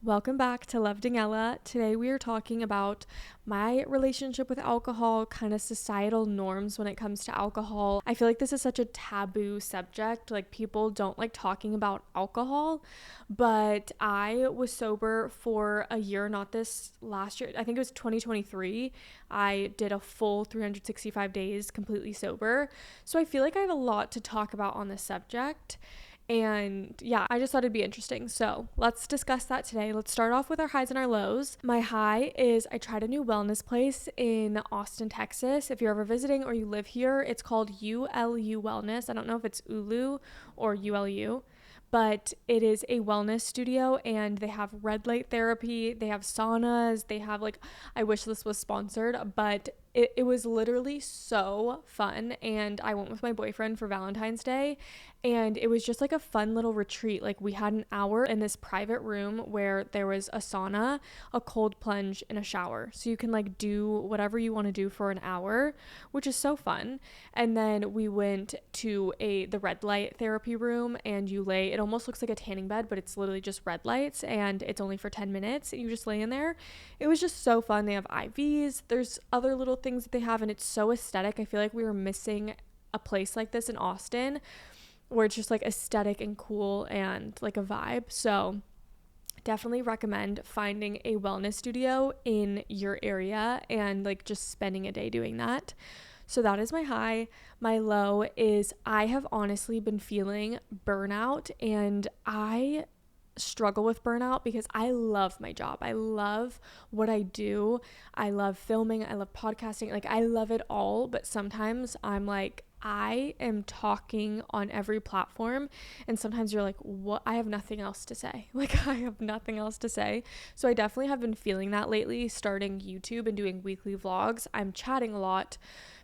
Welcome back to Love Daniella. Today we are talking about my relationship with alcohol, kind of societal norms when it comes to alcohol. I feel like this is such a taboo subject. Like people don't like talking about alcohol, but I was sober for a year, not this last year. I think it was 2023. I did a full 365 days completely sober. So I feel like I have a lot to talk about on this subject. And yeah, I just thought it'd be interesting. So let's discuss that today. Let's start off with our highs and our lows. My high is I tried a new wellness place in Austin, Texas. If you're ever visiting or you live here, it's called ULU Wellness. I don't know if it's Ulu or ULU, but it is a wellness studio and they have red light therapy. They have saunas. They have I wish this was sponsored, but it was literally so fun. And I went with my boyfriend for Valentine's Day and it was just like a fun little retreat. Like we had an hour in this private room where there was a sauna, a cold plunge, and a shower. So you can like do whatever you want to do for an hour, which is so fun. And then we went to the red light therapy room and it almost looks like a tanning bed, but it's literally just red lights and it's only for 10 minutes. You just lay in there. It was just so fun. They have IVs. There's other little things that they have and it's so aesthetic. I feel like we were missing a place like this in Austin where it's just like aesthetic and cool and like a vibe. So definitely recommend finding a wellness studio in your area and like just spending a day doing that. So that is my high. My low is I have honestly been feeling burnout and I struggle with burnout because I love my job. I love what I do. I love filming. I love podcasting. Like I love it all, but sometimes I'm like, I am talking on every platform and sometimes you're like, what? I have nothing else to say. Like I have nothing else to say. So I definitely have been feeling that lately, starting YouTube and doing weekly vlogs. I'm chatting a lot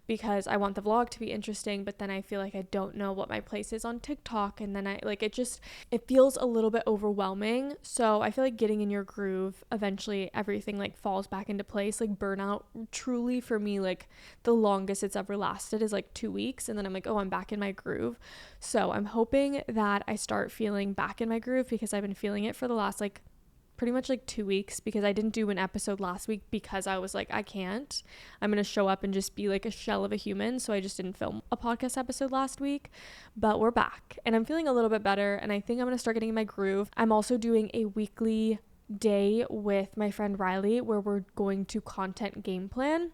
because I want the vlog to be interesting, but then I feel like I don't know what my place is on TikTok. And then it feels a little bit overwhelming. So I feel like getting in your groove, eventually everything like falls back into place. Like burnout truly for me, like the longest it's ever lasted is like 2 weeks. And then I'm like, oh, I'm back in my groove. So I'm hoping that I start feeling back in my groove because I've been feeling it for the last pretty much 2 weeks because I didn't do an episode last week because I was like, I'm going to show up and just be like a shell of a human. So I just didn't film a podcast episode last week, but we're back and I'm feeling a little bit better. And I think I'm going to start getting in my groove. I'm also doing a weekly day with my friend Riley where we're going to content game plan.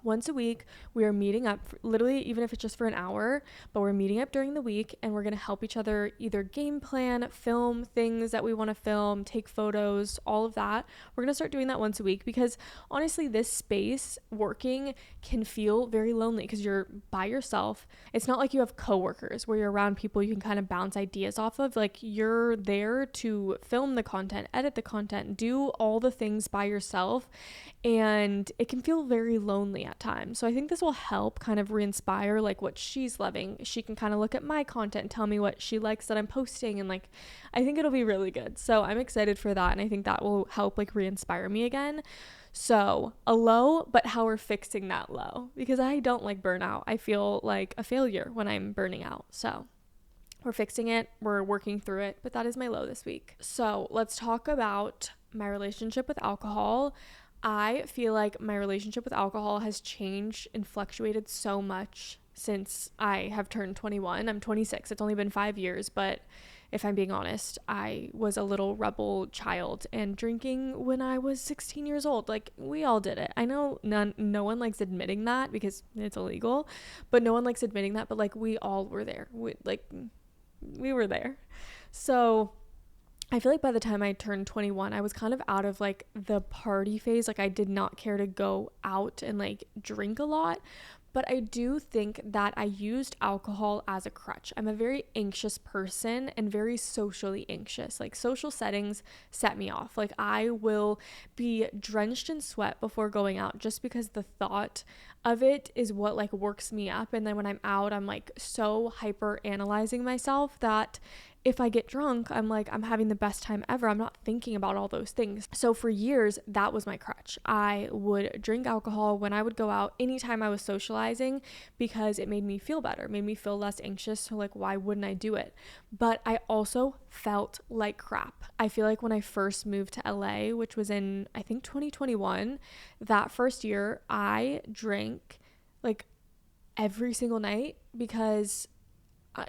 Once a week, we are meeting up, literally, even if it's just for an hour, but we're meeting up during the week and we're going to help each other either game plan, film things that we want to film, take photos, all of that. We're going to start doing that once a week because honestly, this space working can feel very lonely because you're by yourself. It's not like you have coworkers where you're around people you can kind of bounce ideas off of. Like you're there to film the content, edit the content, do all the things by yourself. And it can feel very lonely at times. So I think this will help kind of re-inspire like what she's loving. She can kind of look at my content and tell me what she likes that I'm posting. And I think it'll be really good. So I'm excited for that. And I think that will help re-inspire me again. So a low, but how we're fixing that low because I don't like burnout. I feel like a failure when I'm burning out. So we're fixing it. We're working through it. But that is my low this week. So let's talk about my relationship with alcohol. I feel like my relationship with alcohol has changed and fluctuated so much since I have turned 21. I'm 26. It's only been 5 years, but if I'm being honest, I was a little rebel child and drinking when I was 16 years old. Like we all did it. I know no one likes admitting that because it's illegal, but no one likes admitting that, but we all were there. We were there. So I feel like by the time I turned 21, I was kind of out of the party phase. I did not care to go out and drink a lot, but I do think that I used alcohol as a crutch. I'm a very anxious person and very socially anxious. Social settings set me off. I will be drenched in sweat before going out just because the thought of it is what works me up. And then when I'm out, I'm so hyper analyzing myself that if I get drunk, I'm like, I'm having the best time ever. I'm not thinking about all those things. So for years, that was my crutch. I would drink alcohol when I would go out, anytime I was socializing, because it made me feel better, made me feel less anxious. So like, why wouldn't I do it? But I also felt like crap. I feel like when I first moved to LA, which was in, I think, 2021, that first year, I drank like every single night because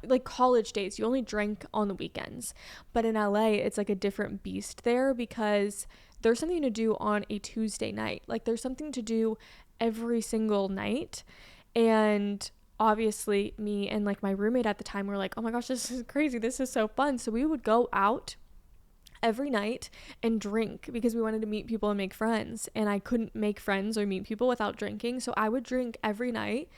like college days, you only drink on the weekends. But in LA, it's like a different beast there because there's something to do on a Tuesday night. Like there's something to do every single night. And obviously me and like my roommate at the time were like, oh my gosh, this is crazy. This is so fun. So we would go out every night and drink because we wanted to meet people and make friends, and I couldn't make friends or meet people without drinking. So I would drink every night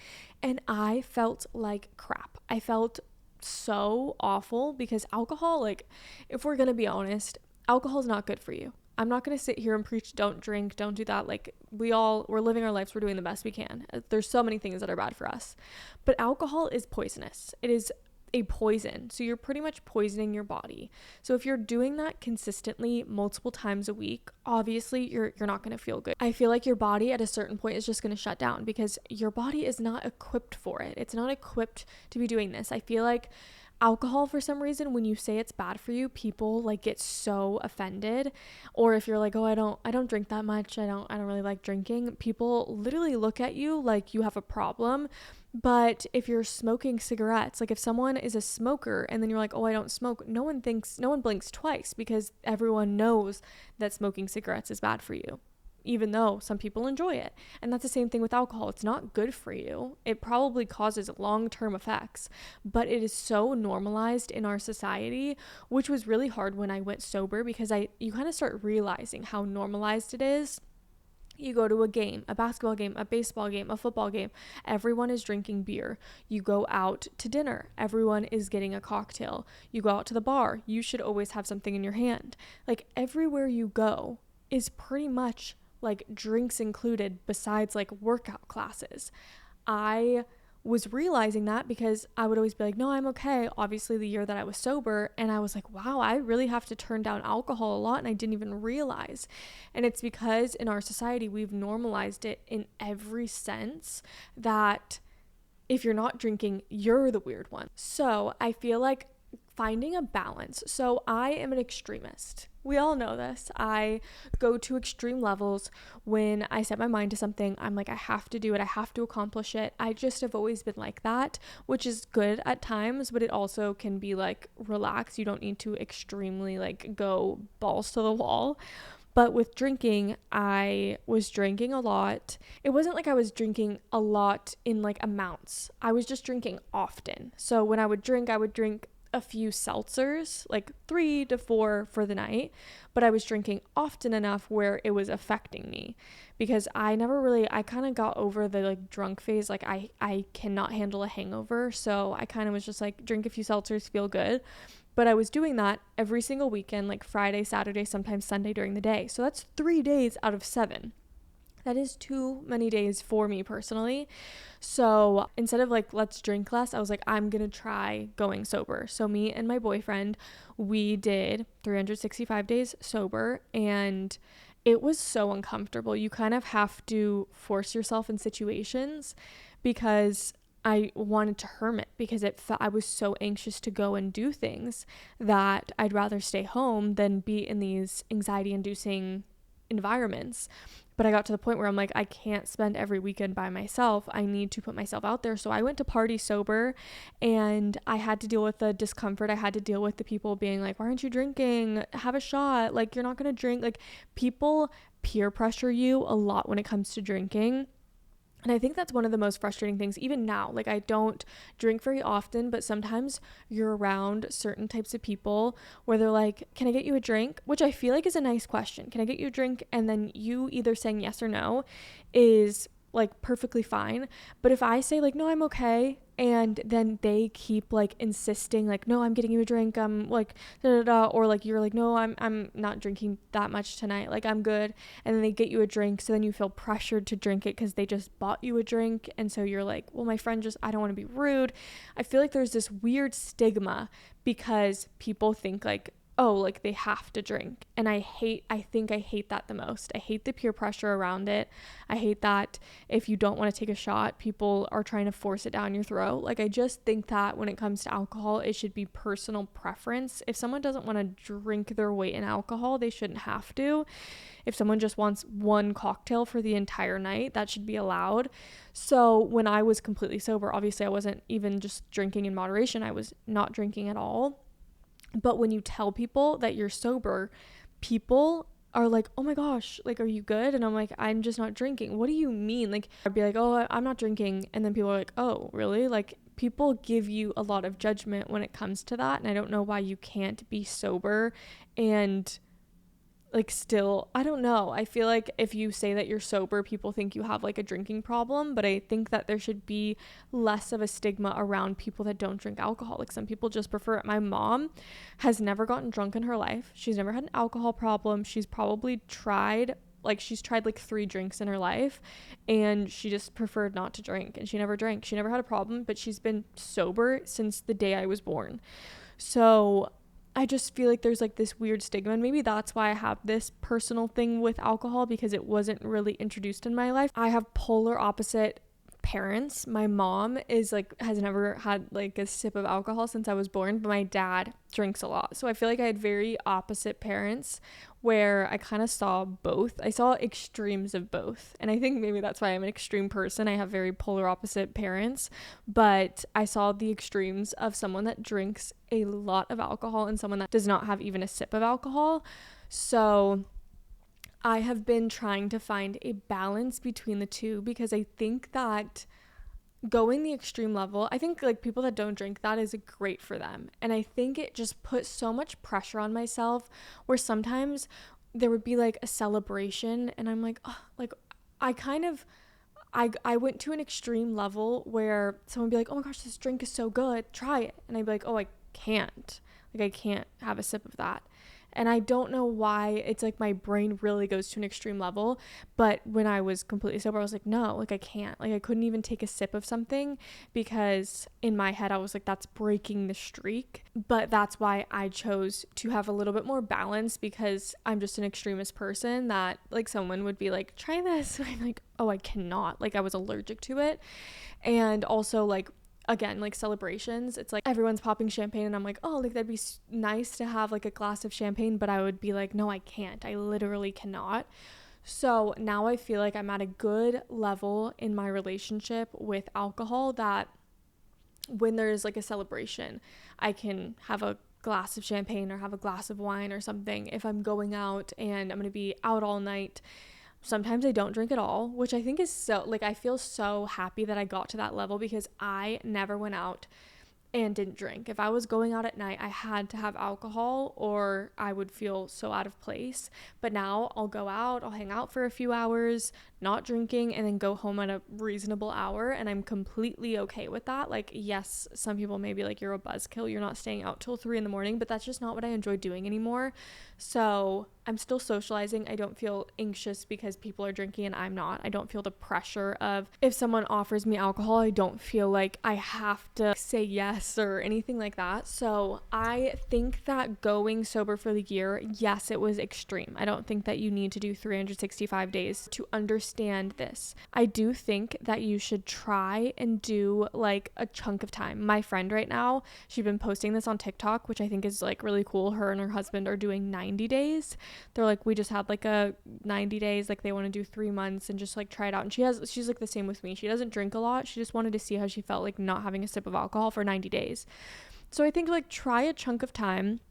and I felt like crap. I felt so awful because alcohol, like, if we're gonna be honest, alcohol is not good for you. I'm not going to sit here and preach don't drink, don't do that. Like, we're living our lives, we're doing the best we can. There's so many things that are bad for us, but alcohol is poisonous. It is a poison. So you're pretty much poisoning your body. So if you're doing that consistently multiple times a week, obviously you're not going to feel good. I feel like your body at a certain point is just going to shut down because your body is not equipped for it. It's not equipped to be doing this. I feel like alcohol, for some reason, when you say it's bad for you, people like get so offended. Or if you're like, oh, I don't drink that much, I don't really like drinking, people literally look at you like you have a problem. But if you're smoking cigarettes, like if someone is a smoker and then you're like, oh, I don't smoke, no one blinks twice because everyone knows that smoking cigarettes is bad for you, even though some people enjoy it. And that's the same thing with alcohol. It's not good for you. It probably causes long-term effects, but it is so normalized in our society, which was really hard when I went sober because you kind of start realizing how normalized it is. You go to a game, a basketball game, a baseball game, a football game, everyone is drinking beer. You go out to dinner, everyone is getting a cocktail. You go out to the bar, you should always have something in your hand. Like everywhere you go is pretty much like drinks included besides like workout classes. I was realizing that because I would always be like, no, I'm okay. Obviously the year that I was sober, and I was like, wow, I really have to turn down alcohol a lot, and I didn't even realize. And it's because in our society, we've normalized it in every sense that if you're not drinking, you're the weird one. So I feel like finding a balance. So I am an extremist. We all know this. I go to extreme levels when I set my mind to something. I'm like, I have to do it. I have to accomplish it. I just have always been like that, which is good at times, but it also can be like, relax. You don't need to extremely like go balls to the wall. But with drinking, I was drinking a lot. It wasn't like I was drinking a lot in like amounts. I was just drinking often. So when I would drink a few seltzers, like 3 to 4 for the night, but I was drinking often enough where it was affecting me because I kind of got over the like drunk phase. Like I cannot handle a hangover. So I kind of was just like, drink a few seltzers, feel good. But I was doing that every single weekend, like Friday, Saturday, sometimes Sunday during the day. So that's 3 days out of 7. That is too many days for me personally. So instead of like, let's drink less, I was like, I'm going to try going sober. So me and my boyfriend, we did 365 days sober, and it was so uncomfortable. You kind of have to force yourself in situations because I wanted to hermit because I was so anxious to go and do things that I'd rather stay home than be in these anxiety-inducing environments. But I got to the point where I'm like, I can't spend every weekend by myself. I need to put myself out there. So I went to party sober, and I had to deal with the discomfort. I had to deal with the people being like, why aren't you drinking? Have a shot. Like, you're not going to drink. Like, people peer pressure you a lot when it comes to drinking. And I think that's one of the most frustrating things, even now. Like, I don't drink very often, but sometimes you're around certain types of people where they're like, can I get you a drink? Which I feel like is a nice question. Can I get you a drink? And then you either saying yes or no is like perfectly fine. But if I say like, no, I'm okay, and then they keep like insisting like, no, I'm getting you a drink, I'm like da, da, da, or like you're like, no, I'm not drinking that much tonight, like I'm good, and then they get you a drink, so then you feel pressured to drink it because they just bought you a drink, and so you're like, well, my friend just, I don't want to be rude. I feel like there's this weird stigma because people think like, oh, like they have to drink. And I think I hate that the most. I hate the peer pressure around it. I hate that if you don't want to take a shot, people are trying to force it down your throat. Like, I just think that when it comes to alcohol, it should be personal preference. If someone doesn't want to drink their weight in alcohol, they shouldn't have to. If someone just wants one cocktail for the entire night, that should be allowed. So when I was completely sober, obviously I wasn't even just drinking in moderation. I was not drinking at all. But when you tell people that you're sober, people are like, oh my gosh, like, are you good? And I'm like, I'm just not drinking. What do you mean? Like, I'd be like, oh, I'm not drinking. And then people are like, oh, really? Like, people give you a lot of judgment when it comes to that. And I don't know why you can't be sober and like still, I don't know. I feel like if you say that you're sober, people think you have like a drinking problem, but I think that there should be less of a stigma around people that don't drink alcohol. Like, some people just prefer it. My mom has never gotten drunk in her life. She's never had an alcohol problem. She's tried like 3 drinks in her life, and she just preferred not to drink, and she never drank. She never had a problem, but she's been sober since the day I was born. So I just feel like there's like this weird stigma, and maybe that's why I have this personal thing with alcohol, because it wasn't really introduced in my life. I have polar opposite parents. My mom is like, has never had like a sip of alcohol since I was born, but my dad drinks a lot. So I feel like I had very opposite parents, where I kind of saw both. I saw extremes of both. And I think maybe that's why I'm an extreme person. I have very polar opposite parents, but I saw the extremes of someone that drinks a lot of alcohol and someone that does not have even a sip of alcohol. So I have been trying to find a balance between the two, because I think that going the extreme level, I think like people that don't drink, that is great for them. And I think it just puts so much pressure on myself, where sometimes there would be like a celebration and I'm like, oh, like I went to an extreme level where someone would be like, oh my gosh, this drink is so good, try it. And I'd be like, oh, I can't. Like, I can't have a sip of that. And I don't know why. It's like my brain really goes to an extreme level. But when I was completely sober, I was like, no, like I can't. Like, I couldn't even take a sip of something, because in my head I was like, that's breaking the streak. But that's why I chose to have a little bit more balance, because I'm just an extremist person that like someone would be like, try this. And I'm like, oh, I cannot. Like, I was allergic to it. And also like, again, like celebrations, it's like everyone's popping champagne and I'm like, oh, like that'd be nice to have like a glass of champagne, but I would be like, no, I can't. I literally cannot. So now I feel like I'm at a good level in my relationship with alcohol, that when there's like a celebration, I can have a glass of champagne or have a glass of wine or something. If I'm going out and I'm going to be out all night, sometimes I don't drink at all, which I think is so, like, I feel so happy that I got to that level, because I never went out and didn't drink. If I was going out at night, I had to have alcohol or I would feel so out of place. But now I'll go out, I'll hang out for a few hours, not drinking, and then go home at a reasonable hour, and I'm completely okay with that. Like, yes, some people may be like, you're a buzzkill, you're not staying out till 3 a.m, but that's just not what I enjoy doing anymore. So I'm still socializing. I don't feel anxious because people are drinking and I'm not. I don't feel the pressure of, if someone offers me alcohol, I don't feel like I have to say yes or anything like that. So I think that going sober for the year, yes, it was extreme. I don't think that you need to do 365 days to understand this. I do think that you should try and do like a chunk of time. My friend right now, she's been posting this on TikTok, which I think is like really cool. Her and her husband are doing 90 days. They're like, we just had like a 90 days, like they want to do 3 months and just like try it out. And she's like the same with me. She doesn't drink a lot. She just wanted to see how she felt like not having a sip of alcohol for 90 days. So I think like try a chunk of time.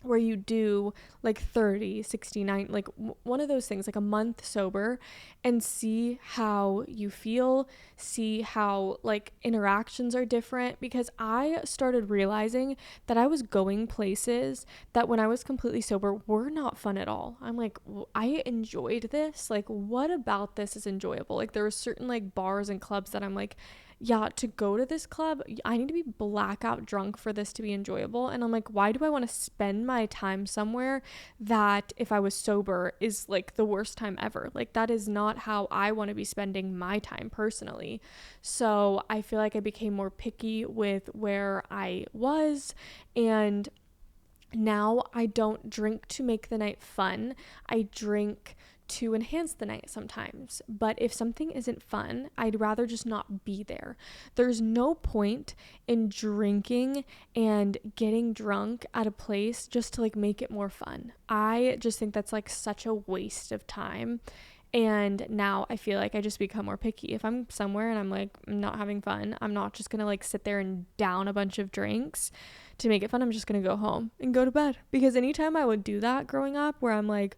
where you do like 30, 69, like one of those things, like a month sober, and see how you feel, see how like interactions are different. Because I started realizing that I was going places that when I was completely sober were not fun at all. I'm like, I enjoyed this. Like, what about this is enjoyable? Like, there were certain like bars and clubs that I'm like, yeah, to go to this club, I need to be blackout drunk for this to be enjoyable. And I'm like, why do I want to spend my time somewhere that if I was sober is like the worst time ever? Like, that is not how I want to be spending my time personally. So I feel like I became more picky with where I was, and now I don't drink to make the night fun. I drink to enhance the night sometimes. But if something isn't fun, I'd rather just not be there. There's no point in drinking and getting drunk at a place just to like make it more fun. I just think that's like such a waste of time. And now I feel like I just become more picky. If I'm somewhere and I'm like not having fun, I'm not just gonna like sit there and down a bunch of drinks to make it fun. I'm just gonna go home and go to bed. Because anytime I would do that growing up, where I'm like,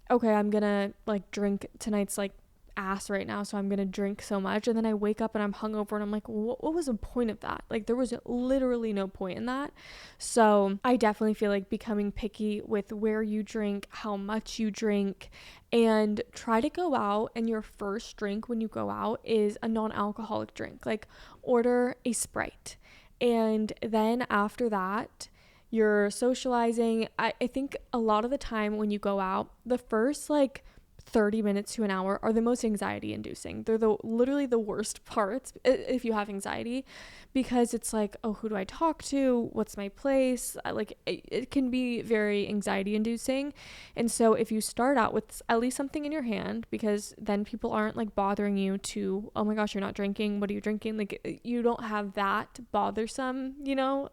okay, I'm gonna like drink tonight's like ass right now, so I'm gonna drink so much, and then I wake up and I'm hungover and I'm like, what was the point of that? Like, there was literally no point in that. So I definitely feel like becoming picky with where you drink, how much you drink, and try to go out and your first drink when you go out is a non-alcoholic drink. Like, order a Sprite, and then after that you're socializing. I think a lot of the time when you go out, the first like 30 minutes to an hour are the most anxiety inducing. They're literally the worst parts if you have anxiety, because it's like, oh, who do I talk to? What's my place? Like, it can be very anxiety inducing. And so if you start out with at least something in your hand, because then people aren't like bothering you to, oh my gosh, you're not drinking. What are you drinking? Like, you don't have that bothersome,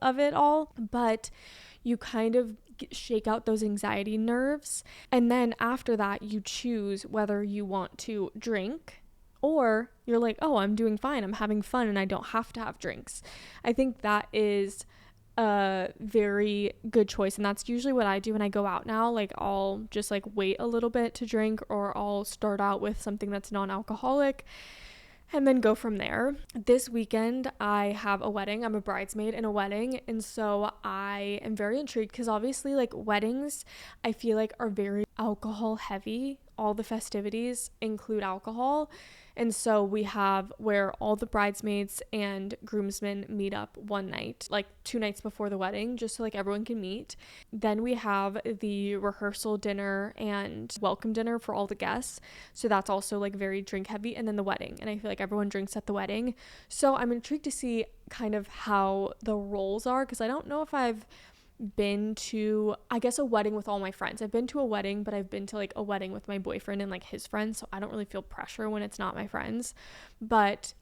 of it all. But you kind of shake out those anxiety nerves. And then after that, you choose whether you want to drink, or you're like, oh, I'm doing fine. I'm having fun and I don't have to have drinks. I think that is a very good choice. And that's usually what I do when I go out now. Like, I'll just like wait a little bit to drink, or I'll start out with something that's non-alcoholic and then go from there. This weekend, I have a wedding. I'm a bridesmaid in a wedding. And so I am very intrigued, because obviously like weddings, I feel like are very alcohol heavy. All the festivities include alcohol. And so we have where all the bridesmaids and groomsmen meet up one night, like 2 nights before the wedding, just so like everyone can meet. Then we have the rehearsal dinner and welcome dinner for all the guests. So that's also like very drink heavy. And then the wedding. And I feel like everyone drinks at the wedding. So I'm intrigued to see kind of how the roles are, because I don't know if I've been to, I guess, a wedding with all my friends. I've been to a wedding, but I've been to like a wedding with my boyfriend and like his friends, so I don't really feel pressure when it's not my friends. But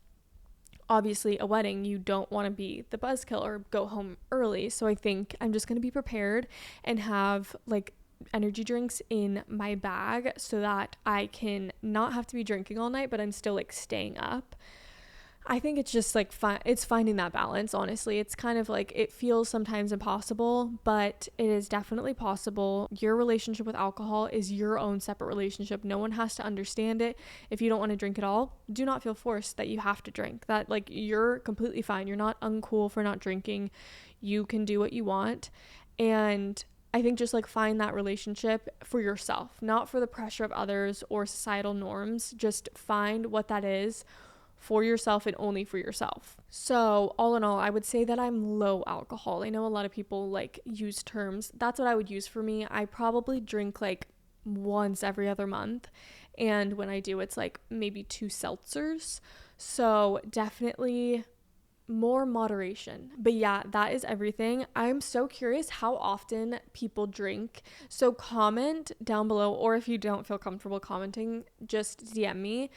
obviously a wedding, you don't want to be the buzzkill or go home early. So I think I'm just going to be prepared and have like energy drinks in my bag so that I can not have to be drinking all night, but I'm still like staying up. I think it's just like it's finding that balance, honestly. It's kind of like, it feels sometimes impossible, but it is definitely possible. Your relationship with alcohol is your own separate relationship. No one has to understand it. If you don't want to drink at all, do not feel forced that you have to drink. That like, you're completely fine. You're not uncool for not drinking. You can do what you want. And I think just like find that relationship for yourself, not for the pressure of others or societal norms. Just find what that is for yourself and only for yourself. So all in all, I would say that I'm low alcohol. I know a lot of people like use terms. That's what I would use for me. I probably drink like once every other month. And when I do, it's like maybe 2 seltzers. So definitely more moderation. But yeah, that is everything. I'm so curious how often people drink. So comment down below, or if you don't feel comfortable commenting, just DM me.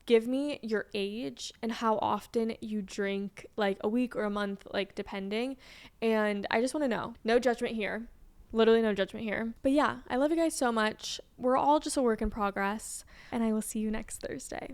Give me your age and how often you drink, like a week or a month, like depending. And I just want to know. No judgment here. Literally no judgment here. But yeah, I love you guys so much. We're all just a work in progress, and I will see you next Thursday.